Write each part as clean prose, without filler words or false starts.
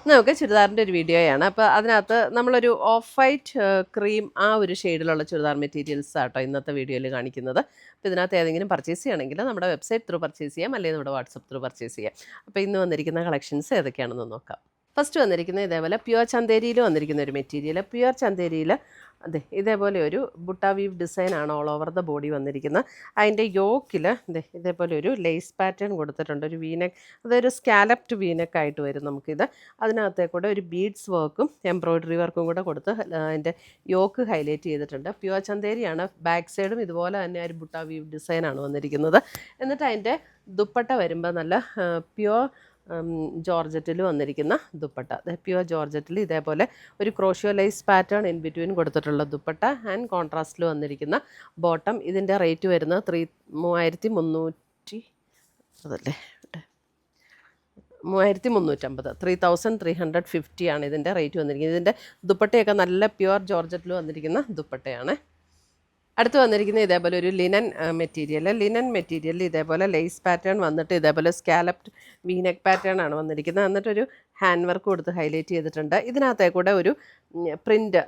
നമുക്ക് ചുരിദാറിൻ്റെ ഒരു വീഡിയോയാണ്. അപ്പോൾ അതിനകത്ത് നമ്മളൊരു ഓഫ് വൈറ്റ് ക്രീം ആ ഒരു ഷെയ്ഡിലുള്ള ചുരിദാർ മെറ്റീരിയൽസ് ആട്ടോ ഇന്നത്തെ വീഡിയോയിൽ കാണിക്കുന്നത്. അപ്പോൾ ഇതിനകത്ത് ഏതെങ്കിലും പർച്ചേസ് ചെയ്യണമെങ്കിൽ നമ്മുടെ വെബ്സൈറ്റ് ത്രൂ പർച്ചേസ് ചെയ്യാം, അല്ലെങ്കിൽ നമ്മുടെ വാട്സപ്പ് ത്രൂ പർച്ചേസ് ചെയ്യാം. അപ്പോൾ ഇന്ന് വന്നിരിക്കുന്ന കളക്ഷൻസ് ഏതൊക്കെയാണെന്ന് നോക്കാം. ഫസ്റ്റ് വന്നിരിക്കുന്നത് ഇതേപോലെ പ്യുവർ ചന്തേരിയിൽ വന്നിരിക്കുന്ന ഒരു മെറ്റീരിയൽ. പ്യുവർ ചന്തേരിയിൽ അതെ ഇതേപോലെ ഒരു ബുട്ട വീവ് ഡിസൈനാണ് ഓൾ ഓവർ ദ ബോഡി വന്നിരിക്കുന്നത്. അതിൻ്റെ യോക്കിൽ ഇതേപോലെ ഒരു ലേസ് പാറ്റേൺ കൊടുത്തിട്ടുണ്ട്, ഒരു വീനെക്ക്, അതൊരു സ്കാലപ്ഡ് വീനെക്കായിട്ട് വരും നമുക്കിത്. അതിനകത്തേക്കൂടെ ഒരു ബീഡ്സ് വർക്കും എംബ്രോയ്ഡറി വർക്കും കൂടെ കൊടുത്ത് അതിൻ്റെ യോക്ക് ഹൈലൈറ്റ് ചെയ്തിട്ടുണ്ട്. പ്യുവർ ചന്തേരിയാണ്. ബാക്ക് സൈഡും ഇതുപോലെ തന്നെ ഒരു ബുട്ട വീവ് ഡിസൈനാണ് വന്നിരിക്കുന്നത്. എന്നിട്ട് അതിൻ്റെ ദുപ്പട്ട വരുമ്പോൾ നല്ല പ്യുവർ ജോർജറ്റിൽ വന്നിരിക്കുന്ന ദുപ്പട്ട. പ്യുവർ ജോർജറ്റിൽ ഇതേപോലെ ഒരു crochet lace pattern in between കൊടുത്തിട്ടുള്ള ദുപ്പട്ട ആൻഡ് കോൺട്രാസ്റ്റിൽ വന്നിരിക്കുന്ന ബോട്ടം. ഇതിൻ്റെ റേറ്റ് വരുന്നത് 3350 അതല്ലേ 3350 3350 ആണ് ഇതിൻ്റെ റേറ്റ് വന്നിരിക്കുന്നത്. ഇതിൻ്റെ ദുപ്പട്ടയൊക്കെ നല്ല പ്യുവർ ജോർജറ്റിൽ വന്നിരിക്കുന്ന ദുപ്പട്ടയാണ്. അടുത്ത് വന്നിരിക്കുന്നത് ഇതേപോലെ ഒരു ലിനൻ മെറ്റീരിയലിൽ ഇതേപോലെ ലേസ് പാറ്റേൺ വന്നിട്ട് ഇതേപോലെ സ്കാലപ്ഡ് വീനെക്ക് പാറ്റേൺ ആണ് വന്നിരിക്കുന്നത്. എന്നിട്ടൊരു ഹാൻഡ് വർക്ക് കൊടുത്ത് ഹൈലൈറ്റ് ചെയ്തിട്ടുണ്ട്. ഇതിനകത്തേ കൂടെ ഒരു പ്രിൻ്റ്,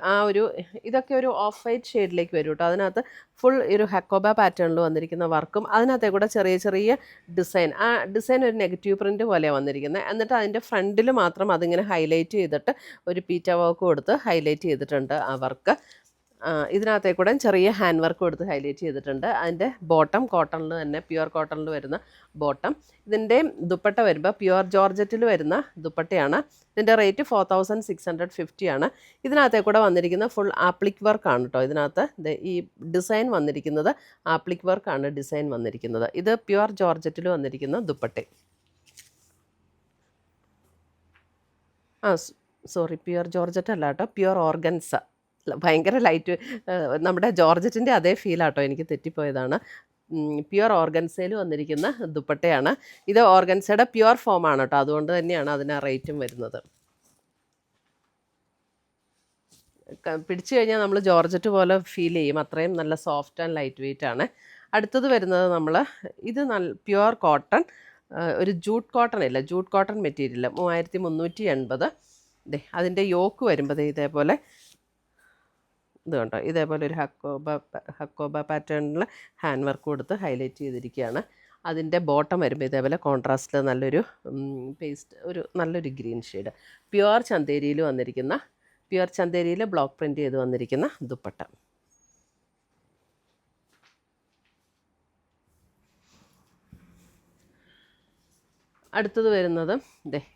ഇതൊക്കെ ഒരു ഓഫ് വൈറ്റ് ഷെയ്ഡിലേക്ക് വരും കേട്ടോ. അതിനകത്ത് ഫുൾ ഒരു ഹക്കോബ പാറ്റേണിൽ വന്നിരിക്കുന്ന വർക്കും അതിനകത്തേ കൂടെ ചെറിയ ചെറിയ ഡിസൈൻ, ആ ഡിസൈൻ ഒരു നെഗറ്റീവ് പ്രിൻ്റ് പോലെയാണ് വന്നിരിക്കുന്നത്. എന്നിട്ട് അതിൻ്റെ ഫ്രണ്ടിൽ മാത്രം അതിങ്ങനെ ഹൈലൈറ്റ് ചെയ്തിട്ട് ഒരു പീറ്റ വർക്ക് കൊടുത്ത് ഹൈലൈറ്റ് ചെയ്തിട്ടുണ്ട് ആ വർക്ക്. ഇതിനകത്തേ കൂടെ ചെറിയ ഹാൻഡ് വർക്ക് കൊടുത്ത് ഹൈലൈറ്റ് ചെയ്തിട്ടുണ്ട്. അതിൻ്റെ ബോട്ടം കോട്ടണിൽ തന്നെ, പ്യുവർ കോട്ടണിൽ വരുന്ന ബോട്ടം. ഇതിൻ്റെ ദുപ്പട്ട വരുമ്പോൾ പ്യുവർ ജോർജറ്റിൽ വരുന്ന ദുപ്പട്ടയാണ്. ഇതിൻ്റെ റേറ്റ് 4650 ആണ്. ഇതിനകത്തേ കൂടെ വന്നിരിക്കുന്ന ഫുൾ ആപ്ലിക് വർക്കാണ് കേട്ടോ. ഇതിനകത്ത് ഈ ഡിസൈൻ വന്നിരിക്കുന്നത് ആപ്ലിക് വർക്കാണ് ഡിസൈൻ വന്നിരിക്കുന്നത്. ഇത് പ്യുവർ ജോർജറ്റിൽ വന്നിരിക്കുന്ന ദുപ്പട്ട. പ്യുവർ ജോർജറ്റ് അല്ല കേട്ടോ, പ്യുവർ ഓർഗൻസ. ഭയങ്കര ലൈറ്റ്, നമ്മുടെ ജോർജറ്റിൻ്റെ അതേ ഫീലാട്ടോ, എനിക്ക് തെറ്റിപ്പോയതാണ്. പ്യുവർ ഓർഗൻസയിൽ വന്നിരിക്കുന്ന ദുപ്പട്ടയാണ്. ഇത് ഓർഗൻസയുടെ പ്യുവർ ഫോമാണ് കേട്ടോ, അതുകൊണ്ട് തന്നെയാണ് അതിന് റേറ്റും വരുന്നത്. പിടിച്ചു കഴിഞ്ഞാൽ നമ്മൾ ജോർജറ്റ് പോലെ ഫീൽ ചെയ്യും, അത്രയും നല്ല സോഫ്റ്റ് ആൻഡ് ലൈറ്റ് വെയ്റ്റ് ആണ്. അടുത്തത് വരുന്നത് ഇത് പ്യുവർ കോട്ടൺ, ഒരു ജൂട്ട് കോട്ടൺ മെറ്റീരിയൽ 3380. അതിൻ്റെ യോക്ക് വരുമ്പോൾ ഇതേപോലെ ഇത് കണ്ടോ, ഇതേപോലെ ഒരു ഹക്കോബ പാറ്റേണിൽ ഹാൻഡ് വർക്ക് കൊടുത്ത് ഹൈലൈറ്റ് ചെയ്തിരിക്കുകയാണ്. അതിൻ്റെ ബോട്ടം വരുമ്പോൾ ഇതേപോലെ കോൺട്രാസ്റ്റിൽ നല്ലൊരു നല്ലൊരു ഗ്രീൻ ഷെയ്ഡ്. പ്യുവർ ചന്തേരിയിൽ ബ്ലോക്ക് പ്രിൻ്റ് ചെയ്ത് വന്നിരിക്കുന്ന ദുപ്പട്ട. അടുത്തത് വരുന്നത്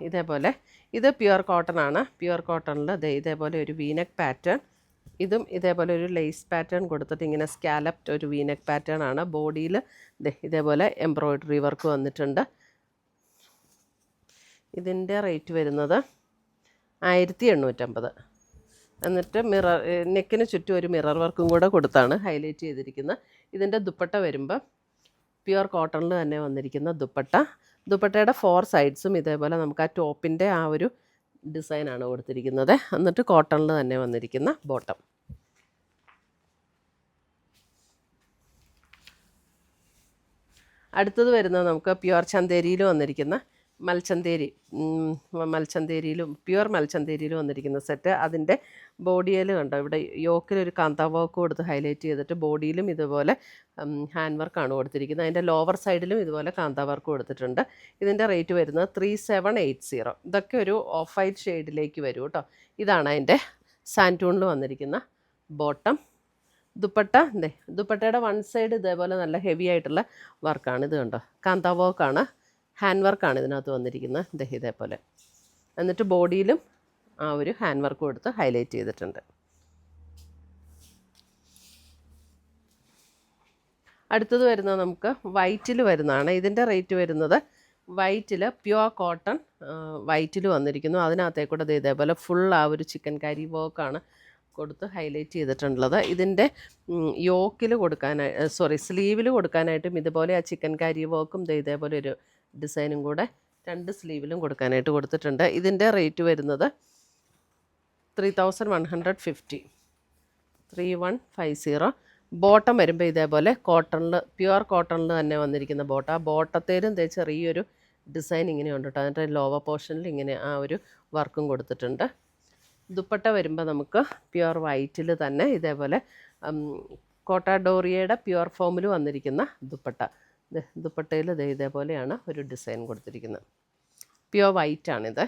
ഇതേപോലെ, ഇത് പ്യുവർ കോട്ടൺ ആണ്. പ്യുവർ കോട്ടണിൽ ഇതേപോലെ ഒരു വീനെക്ക് പാറ്റേൺ, ഇതും ഇതേപോലെ ഒരു ലേസ് പാറ്റേൺ കൊടുത്തിട്ട് ഇങ്ങനെ സ്കാലപ്ഡ് ഒരു വീനെക്ക് പാറ്റേൺ ആണ്. ബോഡിയിൽ ഇതേപോലെ എംബ്രോയ്ഡറി വർക്ക് വന്നിട്ടുണ്ട്. ഇതിൻ്റെ റേറ്റ് വരുന്നത് 1850. എന്നിട്ട് നെക്കിന് ചുറ്റും ഒരു മിറർ വർക്കും കൂടെ കൊടുത്താണ് ഹൈലൈറ്റ് ചെയ്തിരിക്കുന്നത്. ഇതിൻ്റെ ദുപ്പട്ട വരുമ്പോൾ പ്യുവർ കോട്ടണിൽ തന്നെ വന്നിരിക്കുന്ന ദുപ്പട്ടയുടെ 4 സൈഡ്സും ഇതേപോലെ നമുക്ക് ആ ടോപ്പിൻ്റെ ആ ഒരു ഡിസൈനാണ് കൊടുത്തിരിക്കുന്നത്. എന്നിട്ട് കോട്ടണിൽ തന്നെ വന്നിരിക്കുന്ന ബോട്ടം. അടുത്തത് വരുന്നത് നമുക്ക് പ്യുവർ ചന്തേരിയിൽ വന്നിരിക്കുന്ന പ്യുവർ മൽച്ചന്തേരിയിലും വന്നിരിക്കുന്ന സെറ്റ്. അതിൻ്റെ ബോഡിയിൽ കണ്ടോ, ഇവിടെ യോക്കിലൊരു കാന്ത വർക്ക് കൊടുത്ത് ഹൈലൈറ്റ് ചെയ്തിട്ട് ബോഡിയിലും ഇതുപോലെ ഹാൻഡ് വർക്കാണ് കൊടുത്തിരിക്കുന്നത്. അതിൻ്റെ ലോവർ സൈഡിലും ഇതുപോലെ കാന്ത വർക്ക് കൊടുത്തിട്ടുണ്ട്. ഇതിൻ്റെ റേറ്റ് വരുന്നത് 3780. ഇതൊക്കെ ഒരു ഓഫ് വൈറ്റ് ഷെയ്ഡിലേക്ക് വരും കേട്ടോ. ഇതാണ് അതിൻ്റെ സാൻറ്റൂണിൽ വന്നിരിക്കുന്ന ബോട്ടം. ദുപ്പട്ടയുടെ വൺ സൈഡ് ഇതേപോലെ നല്ല ഹെവി ആയിട്ടുള്ള വർക്കാണ്. ഇത് കണ്ടോ, കാന്ത വർക്കാണ്, ഹാൻഡ് വർക്കാണ് ഇതിനകത്ത് വന്നിരിക്കുന്നത് ഇതേപോലെ. എന്നിട്ട് ബോഡിയിലും ആ ഒരു ഹാൻഡ് വർക്ക് കൊടുത്ത് ഹൈലൈറ്റ് ചെയ്തിട്ടുണ്ട്. അടുത്തത് വരുന്നത് നമുക്ക് വൈറ്റിൽ വരുന്നതാണ്. ഇതിൻ്റെ റേറ്റ് വരുന്നത് വൈറ്റിൽ പ്യുവർ കോട്ടൺ വൈറ്റിൽ വന്നിരിക്കുന്നു. അതിനകത്തേക്കൂടെ ഇതേപോലെ ഫുൾ ആ ഒരു ചിക്കൻ കാരി വർക്കാണ് കൊടുത്ത് ഹൈലൈറ്റ് ചെയ്തിട്ടുള്ളത്. ഇതിൻ്റെ യോക്കിൽ സ്ലീവിൽ കൊടുക്കാനായിട്ടും ഇതുപോലെ ആ ചിക്കൻ കാരി വർക്കും ഇതേപോലെ ഒരു ഡിസൈനും കൂടെ 2 സ്ലീവിലും കൊടുക്കാനായിട്ട് കൊടുത്തിട്ടുണ്ട്. ഇതിൻ്റെ റേറ്റ് വരുന്നത് 3150. ബോട്ടം വരുമ്പോൾ ഇതേപോലെ പ്യുവർ കോട്ടണിൽ തന്നെ വന്നിരിക്കുന്ന ബോട്ടം. ആ ബോട്ടത്തേലും ചെറിയൊരു ഡിസൈൻ ഇങ്ങനെയുണ്ട് കേട്ടോ. അതിൻ്റെ ലോവർ പോർഷനിൽ ഇങ്ങനെ ആ ഒരു വർക്കും കൊടുത്തിട്ടുണ്ട്. ദുപ്പട്ട വരുമ്പോൾ നമുക്ക് പ്യുവർ വൈറ്റിൽ തന്നെ ഇതേപോലെ കോട്ടാഡോറിയയുടെ പ്യുവർ ഫോമിൽ വന്നിരിക്കുന്ന ദുപ്പട്ട. ദുപ്പട്ടയിൽ ഇതേപോലെയാണ് ഒരു ഡിസൈൻ കൊടുത്തിരിക്കുന്നത്. പ്യുവർ വൈറ്റാണിത്.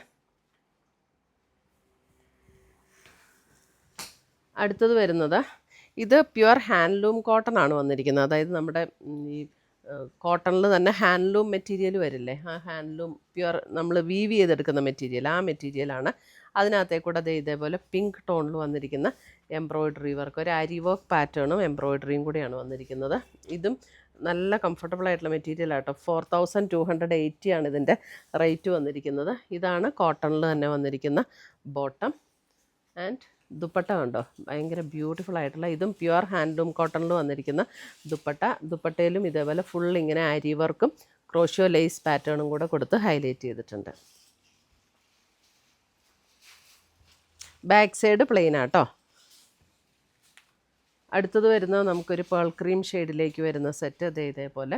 അടുത്തത് വരുന്നത് ഇത് പ്യുവർ ഹാൻഡ്ലൂം കോട്ടൺ ആണ് വന്നിരിക്കുന്നത്. അതായത് നമ്മുടെ ഈ കോട്ടണിൽ തന്നെ ഹാൻഡ്ലൂം മെറ്റീരിയൽ വരില്ലേ, ആ ഹാൻഡ്ലൂം പ്യുവർ നമ്മൾ വീവ് ചെയ്തെടുക്കുന്ന മെറ്റീരിയൽ, ആ മെറ്റീരിയലാണ്. അതിനകത്തേക്കൂടെ ഇതേപോലെ പിങ്ക് ടോണിൽ വന്നിരിക്കുന്ന എംബ്രോയ്ഡറി വർക്ക്, ഒരു അരി വർക്ക് പാറ്റേണും എംബ്രോയ്ഡറിയും കൂടിയാണ് വന്നിരിക്കുന്നത്. ഇതും നല്ല കംഫർട്ടബിൾ ആയിട്ടുള്ള മെറ്റീരിയൽ ആട്ടോ. 4280 ആണ് ഇതിൻ്റെ റേറ്റ് വന്നിരിക്കുന്നത്. ഇതാണ് കോട്ടണിൽ തന്നെ വന്നിരിക്കുന്ന ബോട്ടം. ആൻഡ് ദുപ്പട്ട കണ്ടോ, ഭയങ്കര ബ്യൂട്ടിഫുൾ ആയിട്ടുള്ള, ഇതും പ്യുവർ ഹാൻഡ്ലൂം കോട്ടണിൽ വന്നിരിക്കുന്ന ദുപ്പട്ട. ദുപ്പട്ടയിലും ഇതേപോലെ ഫുൾ ഇങ്ങനെ അരി വർക്കും ക്രോഷ്യോ ലേസ് പാറ്റേണും കൂടെ കൊടുത്ത് ഹൈലൈറ്റ് ചെയ്തിട്ടുണ്ട്. ബാക്ക് സൈഡ് പ്ലെയിൻ ആട്ടോ. അടുത്തത് വരുന്നത് നമുക്കൊരു പേൾ ക്രീം ഷെയ്ഡിലേക്ക് വരുന്ന സെറ്റ്. ഇതേപോലെ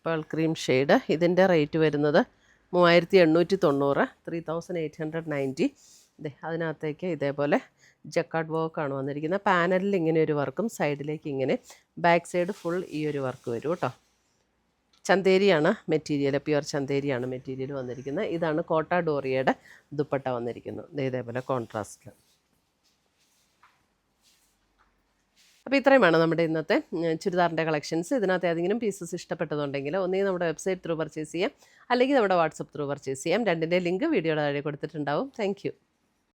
പേൾ ക്രീം ഷെയ്ഡ്. ഇതിൻ്റെ റേറ്റ് വരുന്നത് 3890, 3890. അതിനകത്തേക്ക് ഇതേപോലെ ജക്കാർഡ് വർക്കാണ് വന്നിരിക്കുന്നത്. പാനലിൽ ഇങ്ങനെ ഒരു വർക്കും സൈഡിലേക്ക് ഇങ്ങനെ, ബാക്ക് സൈഡ് ഫുൾ ഈ ഒരു വർക്ക് വരും കേട്ടോ. ചന്തേരിയാണ് മെറ്റീരിയൽ, പ്യുവർ ചന്തേരിയാണ് മെറ്റീരിയൽ വന്നിരിക്കുന്നത്. ഇതാണ് കോട്ടാഡോറിയയുടെ ദുപ്പട്ട വന്നിരിക്കുന്നത്, ഇതേപോലെ കോൺട്രാസ്റ്റിൽ. അപ്പോൾ ഇത്രയുമാണ് നമ്മുടെ ഇന്നത്തെ ചുരിദാറിൻ്റെ കളക്ഷൻസ്. ഇതിനകത്ത് ഏതെങ്കിലും പീസസ് ഇഷ്ടപ്പെട്ടതുണ്ടെങ്കിൽ ഒന്നുകിൽ നമ്മുടെ വെബ്സൈറ്റ് ത്രൂ പർച്ചേസ് ചെയ്യാം, അല്ലെങ്കിൽ നമ്മുടെ വാട്സപ്പ് ത്രൂ പർച്ചേസ് ചെയ്യാം. രണ്ടിൻ്റെ ലിങ്ക് വീഡിയോയുടെ താഴെ കൊടുത്തിട്ടുണ്ടാവും. താങ്ക്